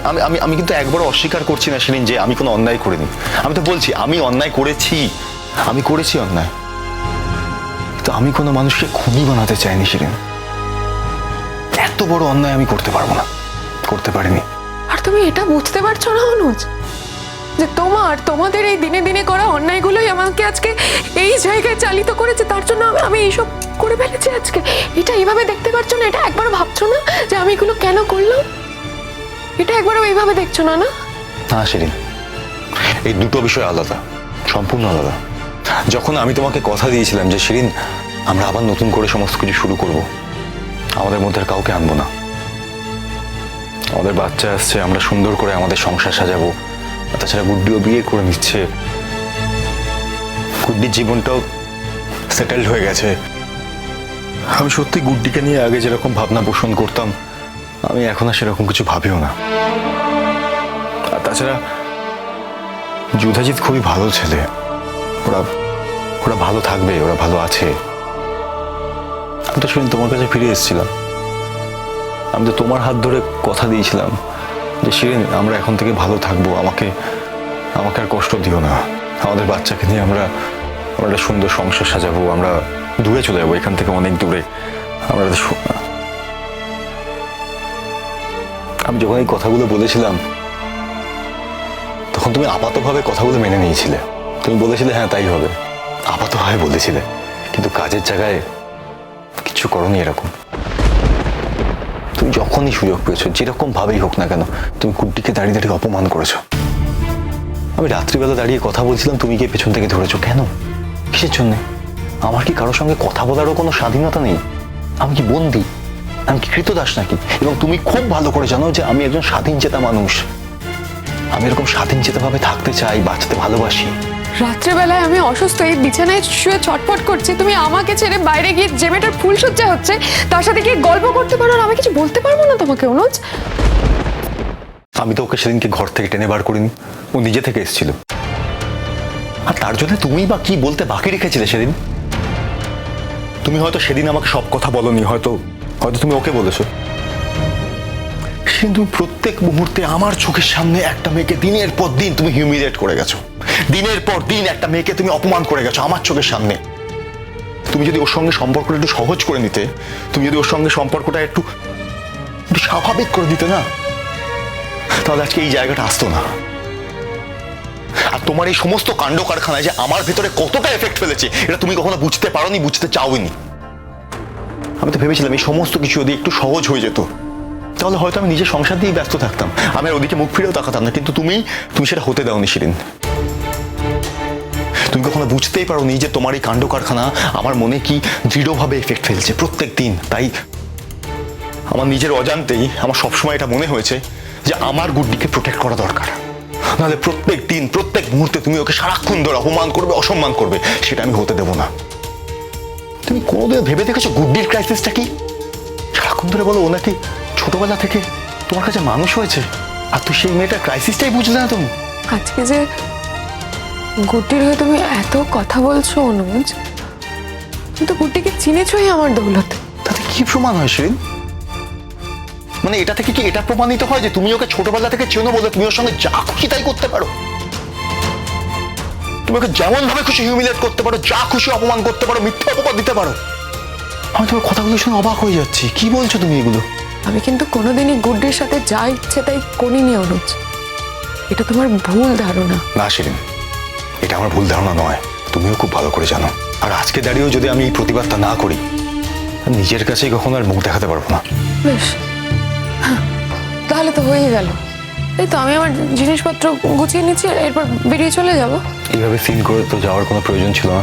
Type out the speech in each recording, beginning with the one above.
আমি আমি আমি কিন্তু একবারও অস্বীকার করছি না শিরিন যে আমি কোনো অন্যায় করিনি। আমি তো বলছি আমি অন্যায় করেছি, আমি করেছি অন্যায়, তো আমি কোনো মানুষকে খুনি বানাতে চাইনি শিরিন। এত বড় অন্যায় আমি করতে পারবো না, করতে পারিনি। আর তুমি এটা বুঝতে পারছো না অনুজ, যে তোমাদের এই দিনে দিনে করা অন্যায়গুলোই আমাকে আজকে এই জায়গায় চালিত করেছে, তার জন্য আমি এইসব করে ফেলেছি আজকে। এটা এইভাবে দেখতে পারছো না? এটা একবারও ভাবছো না যে আমি এগুলো কেন করলাম? এটা একবারও এইভাবে দেখছো না? না না শিরিন, এই দুটো বিষয় আলাদা, সম্পূর্ণ আলাদা। যখন আমি তোমাকে কথা দিয়েছিলাম যে শিরিন আমরা আবার নতুন করে সমস্ত কিছু শুরু করব, আমাদের মধ্যে আর কাউকে আনবো না, আমাদের বাচ্চা আসছে, আমরা সুন্দর করে আমাদের সংসার সাজাবো, তাছাড়া গুড্ডিও বিয়ে করে নিচ্ছে, গুড্ডির জীবনটাও সেটেলড হয়ে গেছে। আমি সত্যি গুড্ডিকে নিয়ে আগে যেরকম ভাবনা পোষণ করতাম আমি এখন আর সেরকম কিছু ভাবিও না। আর তাছাড়া যুধাজিৎ খুবই ভালো ছেলে, ওরা ওরা ভালো থাকবে, ওরা ভালো আছে। আমি তো সেদিন তোমার কাছে ফিরে এসেছিলাম, আমি তো তোমার হাত ধরে কথা দিয়েছিলাম যে শিরিন আমরা এখন থেকে ভালো থাকবো, আমাকে আমাকে আর কষ্ট দিও না, আমাদের বাচ্চাকে নিয়ে আমরা একটা সুন্দর সংসার সাজাবো, আমরা দূরে চলে যাবো এখান থেকে, অনেক দূরে। আমরা আমি যখন এই কথাগুলো বলেছিলাম তখন তুমি আপাতভাবে কথাগুলো মেনে নিয়েছিলে, তুমি বলেছিলে হ্যাঁ তাই হবে, আপাতভাবে বলেছিলে, কিন্তু কাজের জায়গায় কিছু করনি এরকম। তুমি যখনই সুযোগ পেয়েছো, যেরকম ভাবেই হোক না কেন, তুমি গুড্ডিকে দাঁড়িয়ে দাঁড়িয়ে অপমান করেছো। আমি রাত্রিবেলা দাঁড়িয়ে কথা বলছিলাম, তুমি গিয়ে পেছন থেকে ধরেছো। কেন? কিসের জন্য? আমার কি কারোর সঙ্গে কথা বলারও কোনো স্বাধীনতা নেই? আমি কি বন্দী? আমি কি কৃতদাস নাকি? এবং তুমি খুব ভালো করে জানো যে আমি একজন স্বাধীন চেতা মানুষ, আমি এরকম স্বাধীন চেতা ভাবে থাকতে চাই, বাঁচতে ভালোবাসি। রাত্রেবেলায় আমি অসুস্থ, এই বিছানায় শুয়ে ছটফট করছি, তুমি আমাকে ছেড়ে বাইরে গিয়ে যে মেয়েটার ফুলসজ্জা হচ্ছে তার সাথে গিয়ে গল্প করতে পারো, আর আমি কিছু বলতে পারবো না তোমাকে? অনুজ, আমি তো ওকে সেদিনকে ঘর থেকে টেনে বার করিনি, ও নিজে থেকে এসেছিল। আর তার জন্য তুমি বা কি বলতে বাকি রেখেছিলে সেদিন? তুমি হয়তো সেদিন আমাকে সব কথা বলনি, হয়তো হয়তো তুমি ওকে বলেছো। কিন্তু প্রত্যেক মুহূর্তে আমার চোখের সামনে একটা মেয়েকে দিনের পর দিন তুমি হিউমিলিয়েট করে গেছো, দিনের পর দিন একটা মেয়েকে তুমি অপমান করে গেছো আমার চোখের সামনে। তুমি যদি ওর সঙ্গে সম্পর্কটা একটু সহজ করে নিতে, তুমি যদি ওর সঙ্গে সম্পর্কটা একটু স্বাভাবিক করে দিতে না, তাহলে আজকে এই জায়গাটা আসতো না। আর তোমার এই সমস্ত কাণ্ড কারখানায় যে আমার ভেতরে কতটা এফেক্ট ফেলেছে এটা তুমি কখনো বুঝতে পারোনি, বুঝতে চাওনি। আমি তো ভেবেছিলাম এই সমস্ত কিছু যদি একটু সহজ হয়ে যেত তাহলে হয়তো আমি নিজের সংসার দিয়ে ব্যস্ত থাকতাম, আমি আর ওদিকে মুখ ফিরেও তাকাতাম না। কিন্তু তুমি সেটা হতে দাওনি শিরিন। তুমি কখনো বুঝতেই পারোনি যে তোমার এই কাণ্ড কারখানা আমার মনে কি দৃঢ়ভাবে এফেক্ট ফেলছে প্রত্যেক দিন। তাই আমার নিজের অজান্তেই আমার সবসময় এটা মনে হয়েছে যে আমার গুড্ডিকে প্রোটেক্ট করা দরকার, নাহলে প্রত্যেক দিন প্রত্যেক মুহূর্তে তুমি ওকে সারাক্ষণ ধরে অপমান করবে, অসম্মান করবে, সেটা আমি হতে দেবো না। তুমি কোনোদিন ভেবে দেখেছো গুড্ডির ক্রাইসিসটা কি? সারাক্ষণ ধরে বলো ও নাকি ছোটবেলা থেকে তোমার কাছে মানুষ হয়েছে, আর তুই সেই মেয়েটার ক্রাইসিসটাই বুঝলে না তুমি। আজকে যে গুড্ডির হয়ে তুমি এত কথা বলছো অনুজ, কিন্তু গুড্ডিকে চিনেছই আমার দৌলতে। তাতে কি প্রমাণ হয় শিরিন? মানে এটা থেকে কি এটা প্রমাণিত হয় যে তুমি ওকে ছোটবেলা থেকে চেনো বলে তুমি ওর সঙ্গে যা খুশি তাই করতে পারো? তুমি ওকে যেমন ভাবে খুশি হিউমিলিয়েট করতে পারো, যা খুশি অপমান করতে পারো, মিথ্যা অপবাদ দিতে পারো। আমি তোমার কথাগুলো শুনে অবাক হয়ে যাচ্ছি, কি বলছো তুমি এগুলো? আমি কিন্তু কোনোদিনই গুড্ডির সাথে যা ইচ্ছে তাই করিনি অনুজ, এটা তোমার ভুল ধারণা। না শিরিন, এটা আমার ভুল ধারণা নয়, তুমিও খুব ভালো করে জানো। আর আজকে দাঁড়িয়েও যদি আমি এই প্রতিবাদটা না করি, নিজের কাছেই কখনো আর মুখ দেখাতে পারবো না। বেশ, তাহলে তো হয়ে গেল। এই তো আমি আমার জিনিসপত্র গুছিয়ে নিচ্ছি, এরপর বেরিয়ে চলে যাব। এইভাবে সিন করে তো যাওয়ার কোনো প্রয়োজন ছিল না।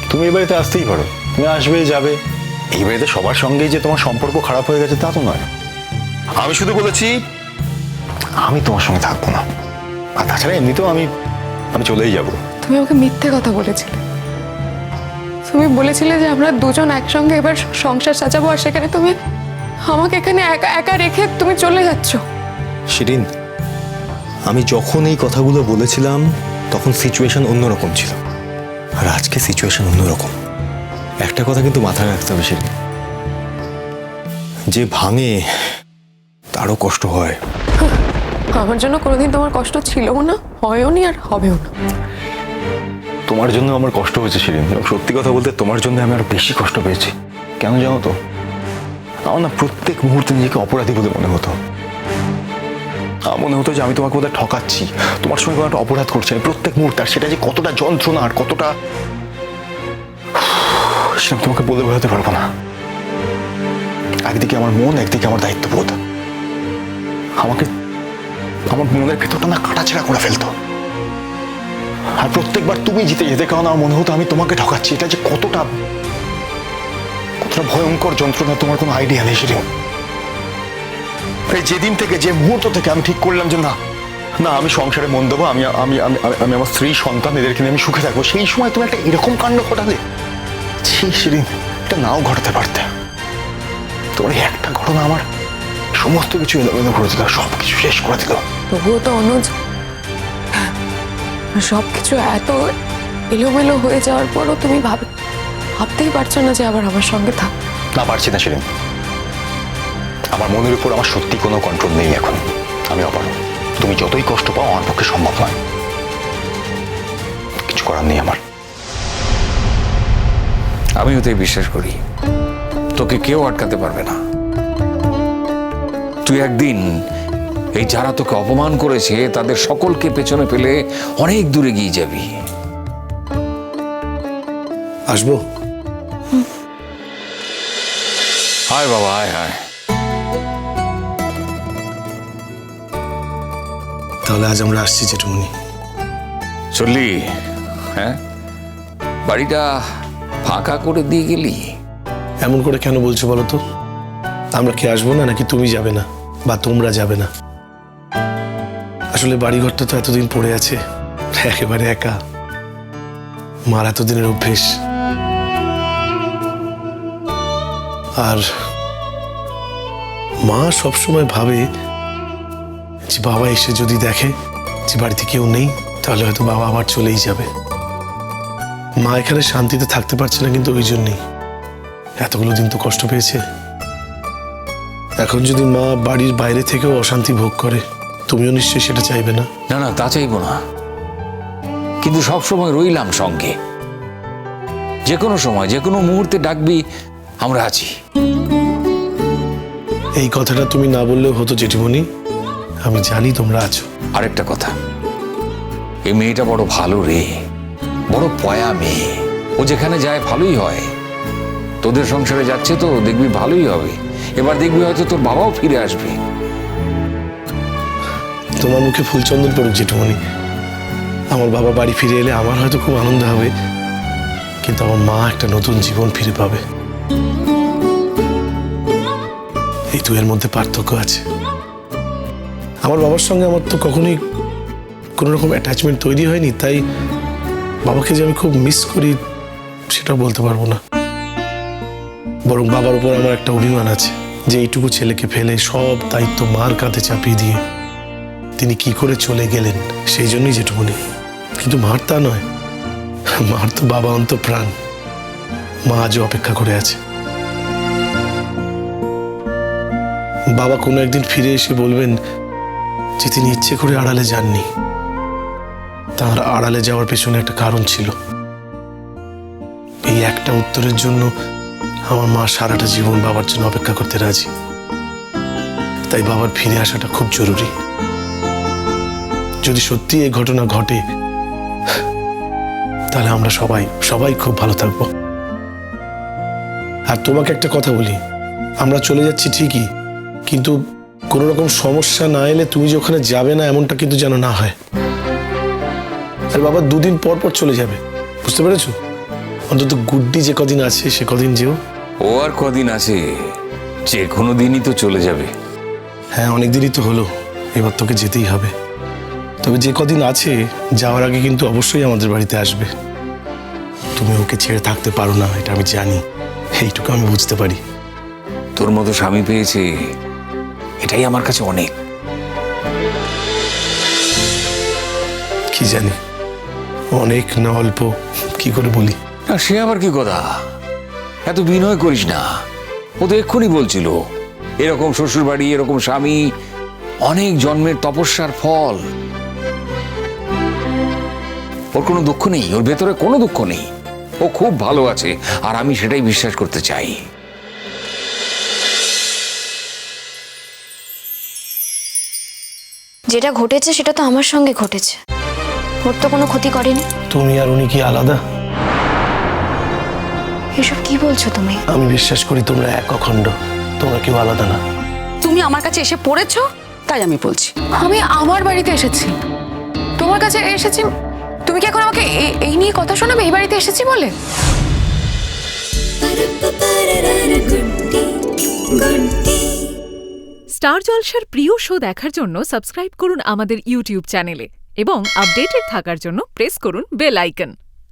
তুমি এই বাড়িতে আসতেই পারো, তুমি আসবে যাবে, এই বাড়িতে সবার সঙ্গেই যে তোমার সম্পর্ক খারাপ হয়ে গেছে তা তো নয়। আমি শুধু বলেছি আমি তোমার সঙ্গে থাকবো না, আর তাছাড়া এমনিতেও আমি চলেই যাব। তুমি আমাকে মিথ্যে কথা বলেছিলে, তুমি বলেছিলে যে আমরা দুজন একসঙ্গে এবার সংসার সাজাবো, আর সেখানে তুমি আমাকে এখানে একা একা রেখে তুমি চলে যাচ্ছ। শিরিন, আমি যখন এই কথাগুলো বলেছিলাম তখন সিচুয়েশন অন্যরকম ছিল, আর আজকে সিচুয়েশন অন্যরকম। একটা কথা কিন্তু মাথায় রাখতে হবে শিরিন, যে ভাঙে তারও কষ্ট হয়। আমার জন্য কোনোদিন তোমার কষ্ট ছিলও না, হয়ও নি, আর হবেও না। তোমার জন্য আমার কষ্ট হয়েছে শিরিন, এবং সত্যি কথা বলতে তোমার জন্য আমি আরো বেশি কষ্ট পেয়েছি। কেন জানো তো? আমার না প্রত্যেক মুহূর্তে নিজেকে অপরাধী বলে মনে হতো। আমার মনে হতো যে আমি তোমাকে বোধহয় ঠকাচ্ছি, তোমার সঙ্গে কোনো একটা অপরাধ করছি আমি প্রত্যেক মুহূর্তে। আর সেটা যে কতটা যন্ত্রণা আর কতটা, সেটা তোমাকে বলে বোঝাতে পারবো না। একদিকে আমার মন, একদিকে আমার দায়িত্ববোধ আমাকে আমার মনের ভেতরটা না কাটাছেড়া করে ফেলতো। আর প্রত্যেকবার তুমি জিতে যেতে, কারণ আমার মনে হতো আমি তোমাকে ঠকাচ্ছি। এটা যে কতটা কতটা ভয়ঙ্কর যন্ত্রণা তোমার কোনো আইডিয়া নেই সেদিন। এই যেদিন থেকে, যে মুহূর্ত থেকে আমি ঠিক করলাম যে না না আমি সংসারে মন দেবো, আমি আমি আমি আমি আমার স্ত্রী সন্তান এদেরকে নিয়ে আমি সুখে থাকবো, সেই সময় তুমি একটা এরকম কাণ্ড ঘটালে। সেদিন এটা নাও ঘটাতে পারতে। তোমার এই একটা ঘটনা আমার সমস্ত কিছু এলোমেলো করে দিল, সব কিছু শেষ করে দিল। তবুও তো অনুজ, সবকিছু এত এলোমেলো হয়ে যাওয়ার পরও তুমি ভাবতেই পারছো না যে আবার আমার সঙ্গে থাক? না, পারছি না শিরিন। আমার মনের উপর আমার সত্যি কোনো কন্ট্রোল নেই এখন। আমি অপারগ। তুমি যতই কষ্ট পাও আমার পক্ষে সম্ভব নয়, কিছু করার নেই আমার। আমিও তাই বিশ্বাস করি, তোকে কেউ আটকাতে পারবে না। তুই একদিন এই যারা তোকে অপমান করেছে তাদের সকলকে পেছনে ফেলে অনেক দূরে গিয়ে যাবি। আসবো? হায় বাবা, হায় হায়। তাহলে আজ আমরা আসছি জেঠুমনি। চললি? হ্যাঁ, বাড়িটা ফাঁকা করে দিয়ে গেলি। এমন করে কেন বলছো বলো তো? আমরা কি আসবো না, নাকি তুমি যাবে না, বা তোমরা যাবে না? আসলে বাড়িঘরটা তো এতদিন পড়ে আছে, একেবারে একা। মার এতদিনের অভ্যেস, আর মা সবসময় ভাবে যে বাবা এসে যদি দেখে যে বাড়িতে কেউ নেই, তাহলে হয়তো বাবা আবার চলেই যাবে। মা এখানে শান্তিতে থাকতে পারছে না, কিন্তু ওই জন্যই। এতগুলো দিন তো কষ্ট পেয়েছে। এখন যদি মা বাড়ির বাইরে থেকেও অশান্তি ভোগ করে, তুমিও নিশ্চয়ই সেটা চাইবে না। না না, তা চাইবো না, কিন্তু সবসময় রইলাম সঙ্গে। যে কোনো সময়, যে কোনো মুহূর্তে ডাকবি, আমরা আছি। এই কথাটা তুমি না বললেও হতো জেঠিমণি, আমি জানি তোমরা আছো। আরেকটা কথা, এই মেয়েটা বড় ভালো রে, বড় পয়া মেয়ে। ও যেখানে যায় ভালোই হয়। তোদের সংসারে যাচ্ছে তো দেখবি ভালোই হবে। এবার দেখবি হয়তো তোর বাবাও ফিরে আসবে। তোমার মুখে ফুলচন্দন পড়ুক জেঠিমণি। আমার বাবা বাড়ি ফিরে এলে আমার হয়তো খুব আনন্দ হবে, কিন্তু আমার মা একটা নতুন জীবন ফিরে পাবে। এই দুয়ের মধ্যে পার্থক্য আছে। আমার বাবার সঙ্গে আমার তো কখনোই কোনো রকম অ্যাটাচমেন্ট তৈরি হয়নি, তাই বাবাকে যে আমি খুব মিস করি সেটা বলতে পারবো না। বরং বাবার উপর আমার একটা অভিমান আছে যে এইটুকু ছেলেকে ফেলে সব দায়িত্ব মার কাঁধে চাপিয়ে দিয়ে তিনি কি করে চলে গেলেন, সেই জন্যই জেঠুমণি। কিন্তু মার তা নয়, মার তো বাবা অন্ত প্রাণ। মা আজও অপেক্ষা করে আছে। বাবা কোনো একদিন ফিরে এসে বলবেন যে তিনি ইচ্ছে করে আড়ালে যাননি, তার আড়ালে যাওয়ার পেছনে একটা কারণ ছিল। এই একটা উত্তরের জন্য আমার মা সারাটা জীবন বাবার জন্য অপেক্ষা করতে রাজি। তাই বাবার ফিরে আসাটা খুব জরুরি। যদি সত্যি এই ঘটনা ঘটে, তাহলে আমরা সবাই খুব ভালো থাকবো। আর তোমাকে একটা কথা বলি, আমরা চলে যাচ্ছি ঠিকই, কিন্তু কোনো রকম সমস্যা না এলে তুমি যে ওখানে যাবে না এমনটা কিন্তু যেন না হয়। আর বাবা দুদিন পর পর চলে যাবে, বুঝতে পেরেছো? অন্তত গুড্ডি যে কদিন আছে সে কদিন যেও। ও আর কদিন আছে? যে কোনো দিনই তো চলে যাবে। হ্যাঁ, অনেক দিনই তো হলো, এবার তোকে যেতেই হবে। তবে যে কদিন আছে যাওয়ার আগে কিন্তু অবশ্যই আমাদের বাড়িতে আসবে। তুমি ওকে ছেড়ে থাকতে পারো না, এটা আমি জানি, এইটুকু আমি বুঝতে পারি। তোর মতো স্বামী পেয়েছে, এটাই আমার কাছে অনেক। কি জানি অনেক না অল্প, কি করে বলি? না, সে আবার কি কথা? এত বিনয় করিস না। ও তো এক্ষুনি বলছিল এরকম শ্বশুরবাড়ি, এরকম স্বামী, অনেক জন্মের তপস্যার ফল। ওর কোনো দুঃখ নেই, ওর ভেতরে কোনো দুঃখ নেই, ও খুব ভালো আছে, আর আমি সেটাই বিশ্বাস করতে চাই। যেটা ঘটেছে সেটা তো আমার সঙ্গে ঘটেছে, ওর তো কোনো ক্ষতি করেনি। তুমি আর উনি কি আলাদা? এসব কি বলছো তুমি? আমি বিশ্বাস করি তোমরা এক অখণ্ড, তোমরা কেউ আলাদা না। তুমি আমার কাছে এসে পড়েছো তাই আমি বলছি। আমি আমার বাড়িতে এসেছি, তোমার কাছে এসেছি, তুমি কি এখন আমাকে এই নিয়ে কথা শোনাবে এই বাড়িতে এসেছি বলে? স্টার জলসার প্রিয় শো দেখার জন্য সাবস্ক্রাইব করুন আমাদের ইউটিউব চ্যানেলে এবং আপডেটেড থাকার জন্য প্রেস করুন বেল আইকন।